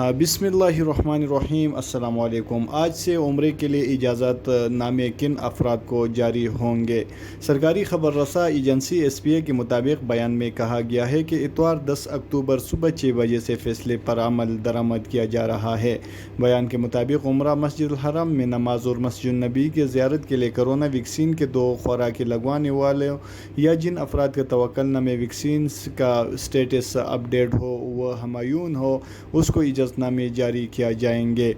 बिस्मिल्लाहिर्रहमानिर्रहीम। अस्सलाम वालेकुम। आज से उम्रे के लिए इजाज़त नामे किन अफराद को जारी होंगे। सरकारी खबर रसा एजेंसी SPA के मुताबिक बयान में कहा गया है कि इतवार 10 अक्टूबर सुबह 6 बजे से फैसले पर अमल दरामद किया जा रहा है। बयान के मुताबिक उम्रा, मस्जिद हरम में नमाज और मस्जिद नबी की ज़ियारत के लिए कोरोना वैक्सीन के 2 खुराकें लगवाने वाले या जिन अफराद का तवक्कुल में वैक्सीन का स्टेटस अपडेट हो व हमायून हो, उसको नामे जारी किया जाएंगे।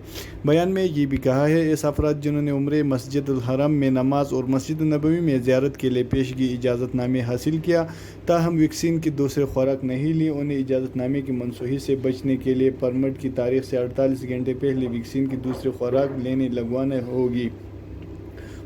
बयान में ये भी कहा है ऐसे अफराद जिन्होंने उम्रे, मस्जिद हरम में नमाज और मस्जिद नबवी में ज़ियारत के लिए पेशगी इजाज़तनामे हासिल किया ताहम वैक्सीन की दूसरी खुराक नहीं ली, उन्हें इजाज़तनामे की मनसूखी से बचने के लिए परमिट की तारीख से 48 घंटे पहले वैक्सीन की दूसरी खुराक लेने लगवाना होगी।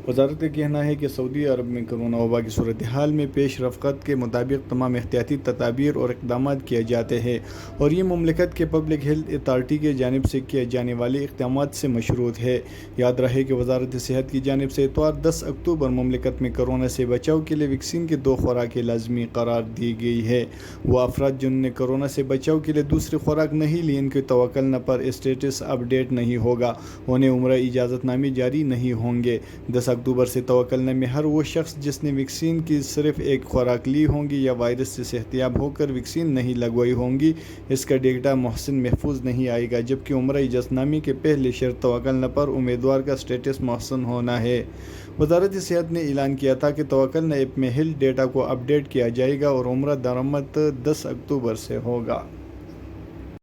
वज़ारत का कहना है कि सऊदी अरब में कोरोना वबा की सूरत हाल में पेश रफ्त के मुताबिक तमाम एहतियाती तदाबीर और इक़दाम किए जाते हैं और ये मुमलिकत के पब्लिक हेल्थ अथॉरिटी की जानिब से किए जाने वाले इक़दाम से मशरूत है। याद रहे कि वज़ारत सेहत की जानिब से इतवार 10 अक्टूबर मुमलिकत में कोरोना से बचाव के लिए वैक्सीन की 2 खुराकें लाजमी करार दी गई है। वो अफराद जिन्होंने कोरोना से बचाव के लिए दूसरी खुराक नहीं ली, इनके तवक्कुल पर स्टेटस अपडेट नहीं होगा, उन्हें उम्रा इजाज़तनामे जारी नहीं होंगे। 10 अक्टूबर से तवक्कुल में हर वो शख्स जिसने वैक्सीन की सिर्फ एक खुराक ली होंगी या वायरस से सेहतियाब होकर वैक्सीन नहीं लगवाई होंगी, इसका डेटा महसिन महफूज नहीं आएगा, जबकि उम्रा इजाज़तनामे के पहले शर्त तवक्कुल पर उम्मीदवार का स्टेटस महसन होना है। वज़ारत सेहत ने ऐलान किया था कि तवक्कुल ऐप में हेल्थ डेटा को अपडेट किया जाएगा और उम्रा दरामद 10 अक्टूबर से होगा।